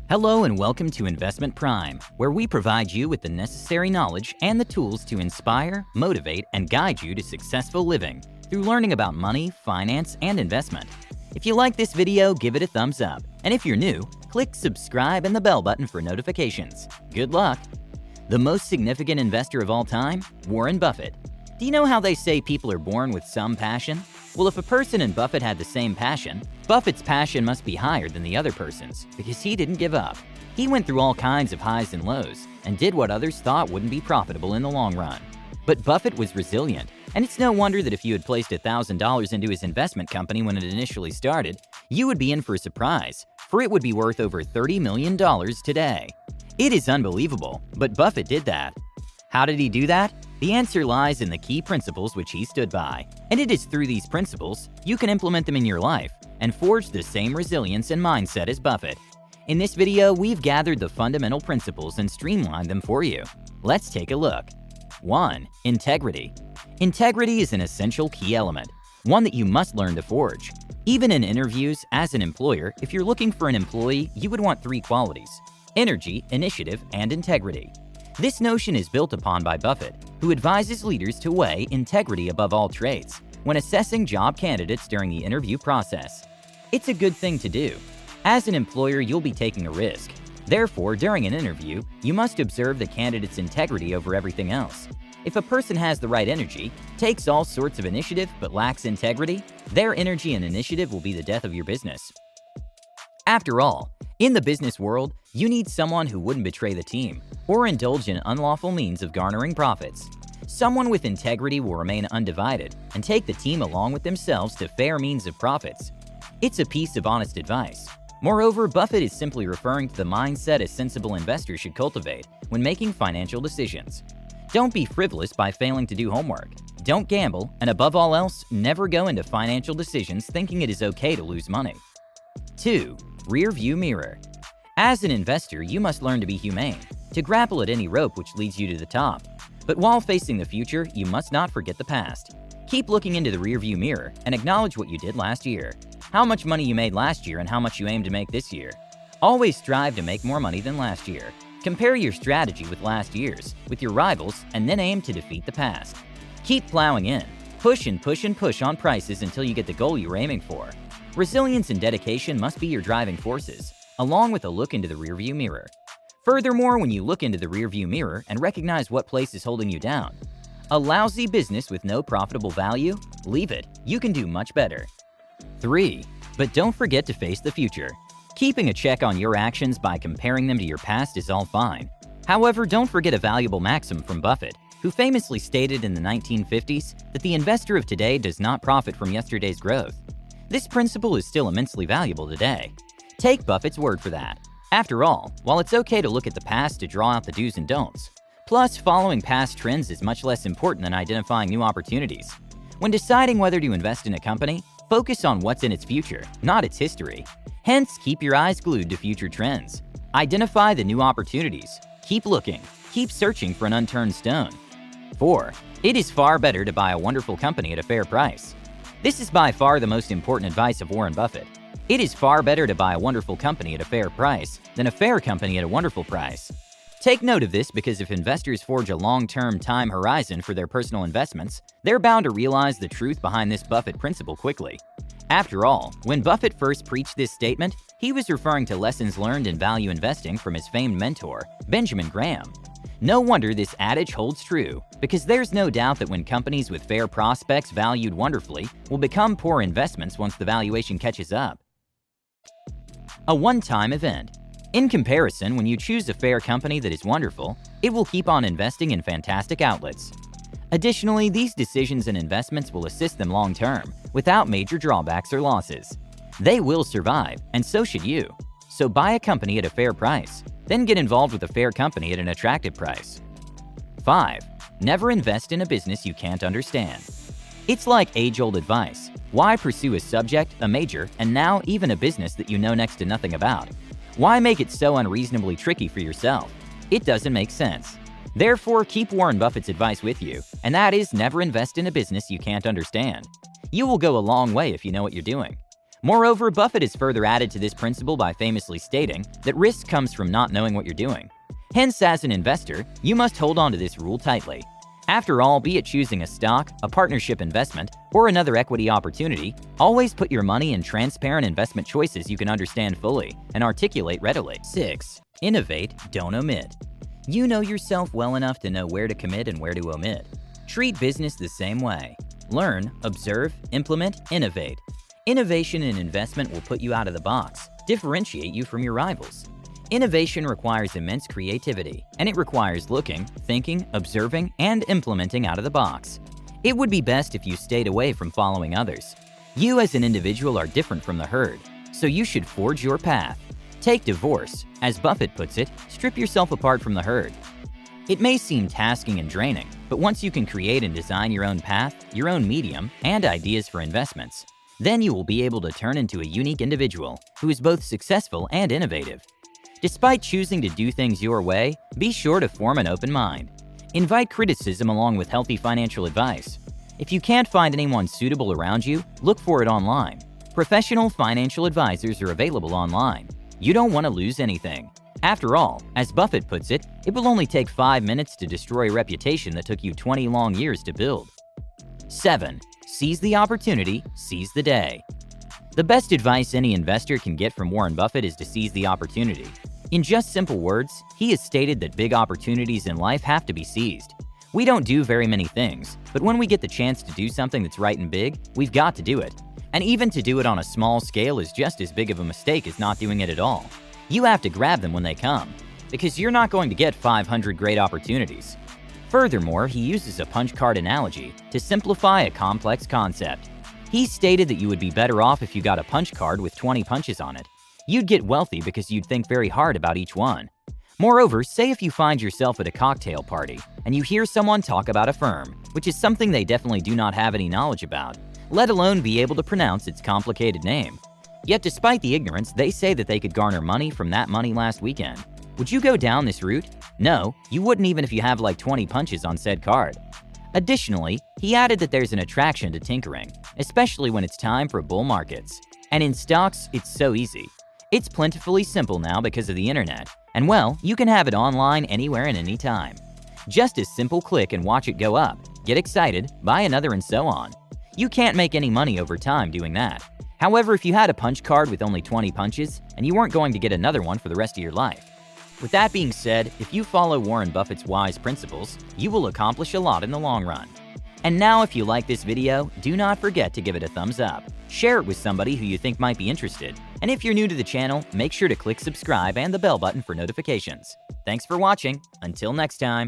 Hello and welcome to Investment Prime, where we provide you with the necessary knowledge and the tools to inspire, motivate, and guide you to successful living through learning about money, finance, and investment. If you like this video, give it a thumbs up. And if you're new, click subscribe and the bell button for notifications. Good luck! The most significant investor of all time? Warren Buffett. Do you know how they say people are born with some passion? Well, if a person and Buffett had the same passion, Buffett's passion must be higher than the other person's because he didn't give up. He went through all kinds of highs and lows and did what others thought wouldn't be profitable in the long run. But Buffett was resilient, and it's no wonder that if you had placed $1,000 into his investment company when it initially started, you would be in for a surprise, for it would be worth over $30 million today. It is unbelievable, but Buffett did that. How did he do that? The answer lies in the key principles which he stood by, and it is through these principles you can implement them in your life and forge the same resilience and mindset as Buffett. In this video, we've gathered the fundamental principles and streamlined them for you. Let's take a look. 1. Integrity. Integrity is an essential key element, one that you must learn to forge. Even in interviews, as an employer, if you're looking for an employee, you would want 3 qualities: energy, initiative, and integrity. This notion is built upon by Buffett, who advises leaders to weigh integrity above all traits when assessing job candidates during the interview process. It's a good thing to do. As an employer, you'll be taking a risk. Therefore, during an interview, you must observe the candidate's integrity over everything else. If a person has the right energy, takes all sorts of initiative, but lacks integrity, their energy and initiative will be the death of your business. After all, in the business world, you need someone who wouldn't betray the team or indulge in unlawful means of garnering profits. Someone with integrity will remain undivided and take the team along with themselves to fair means of profits. It's a piece of honest advice. Moreover, Buffett is simply referring to the mindset a sensible investor should cultivate when making financial decisions. Don't be frivolous by failing to do homework. Don't gamble, and above all else, never go into financial decisions thinking it is okay to lose money. 2. Rear view mirror. As an investor, you must learn to be humane, to grapple at any rope which leads you to the top. But while facing the future, you must not forget the past. Keep looking into the rearview mirror and acknowledge what you did last year, how much money you made last year and how much you aim to make this year. Always strive to make more money than last year. Compare your strategy with last year's, with your rivals, and then aim to defeat the past. Keep plowing in. Push and push and push on prices until you get the goal you're aiming for. Resilience and dedication must be your driving forces, along with a look into the rearview mirror. Furthermore, when you look into the rearview mirror and recognize what place is holding you down, a lousy business with no profitable value? Leave it. You can do much better. 3. But don't forget to face the future. Keeping a check on your actions by comparing them to your past is all fine. However, don't forget a valuable maxim from Buffett, who famously stated in the 1950s that the investor of today does not profit from yesterday's growth. This principle is still immensely valuable today. Take Buffett's word for that. After all, while it's okay to look at the past to draw out the do's and don'ts, plus following past trends is much less important than identifying new opportunities. When deciding whether to invest in a company, focus on what's in its future, not its history. Hence, keep your eyes glued to future trends. Identify the new opportunities. Keep looking. Keep searching for an unturned stone. 4. It is far better to buy a wonderful company at a fair price. This is by far the most important advice of Warren Buffett. It is far better to buy a wonderful company at a fair price than a fair company at a wonderful price. Take note of this because if investors forge a long-term time horizon for their personal investments, they're bound to realize the truth behind this Buffett principle quickly. After all, when Buffett first preached this statement, he was referring to lessons learned in value investing from his famed mentor, Benjamin Graham. No wonder this adage holds true, because there's no doubt that when companies with fair prospects valued wonderfully will become poor investments once the valuation catches up. A one-time event. In comparison, when you choose a fair company that is wonderful, it will keep on investing in fantastic outlets. Additionally, these decisions and investments will assist them long-term, without major drawbacks or losses. They will survive, and so should you. So buy a company at a fair price, then get involved with a fair company at an attractive price. 5. Never invest in a business you can't understand. It's like age-old advice. Why pursue a subject, a major, and now even a business that you know next to nothing about? Why make it so unreasonably tricky for yourself? It doesn't make sense. Therefore, keep Warren Buffett's advice with you, and that is never invest in a business you can't understand. You will go a long way if you know what you're doing. Moreover, Buffett has further added to this principle by famously stating that risk comes from not knowing what you're doing. Hence, as an investor, you must hold on to this rule tightly. After all, be it choosing a stock, a partnership investment, or another equity opportunity, always put your money in transparent investment choices you can understand fully and articulate readily. 6. Innovate, don't omit. You know yourself well enough to know where to commit and where to omit. Treat business the same way. Learn, observe, implement, innovate. Innovation in investment will put you out of the box, differentiate you from your rivals. Innovation requires immense creativity, and it requires looking, thinking, observing, and implementing out of the box. It would be best if you stayed away from following others. You as an individual are different from the herd, so you should forge your path. Take divorce. As Buffett puts it, strip yourself apart from the herd. It may seem tasking and draining, but once you can create and design your own path, your own medium, and ideas for investments, then you will be able to turn into a unique individual who is both successful and innovative. Despite choosing to do things your way, be sure to form an open mind. Invite criticism along with healthy financial advice. If you can't find anyone suitable around you, look for it online. Professional financial advisors are available online. You don't want to lose anything. After all, as Buffett puts it, it will only take 5 minutes to destroy a reputation that took you 20 long years to build. 7. Seize the opportunity, seize the day. The best advice any investor can get from Warren Buffett is to seize the opportunity. In just simple words, he has stated that big opportunities in life have to be seized. We don't do very many things, but when we get the chance to do something that's right and big, we've got to do it. And even to do it on a small scale is just as big of a mistake as not doing it at all. You have to grab them when they come, because you're not going to get 500 great opportunities. Furthermore, he uses a punch card analogy to simplify a complex concept. He stated that you would be better off if you got a punch card with 20 punches on it. You'd get wealthy because you'd think very hard about each one. Moreover, say if you find yourself at a cocktail party and you hear someone talk about a firm, which is something they definitely do not have any knowledge about, let alone be able to pronounce its complicated name. Yet despite the ignorance, they say that they could garner money from that money last weekend. Would you go down this route? No, you wouldn't even if you have like 20 punches on said card. Additionally, he added that there's an attraction to tinkering, especially when it's time for bull markets. And in stocks, it's so easy. It's plentifully simple now because of the internet, and well, you can have it online anywhere and anytime. Just a simple click and watch it go up, get excited, buy another and so on. You can't make any money over time doing that. However, if you had a punch card with only 20 punches, and you weren't going to get another one for the rest of your life. With that being said, if you follow Warren Buffett's wise principles, you will accomplish a lot in the long run. And now if you like this video, do not forget to give it a thumbs up. Share it with somebody who you think might be interested. And if you're new to the channel, make sure to click subscribe and the bell button for notifications. Thanks for watching. Until next time.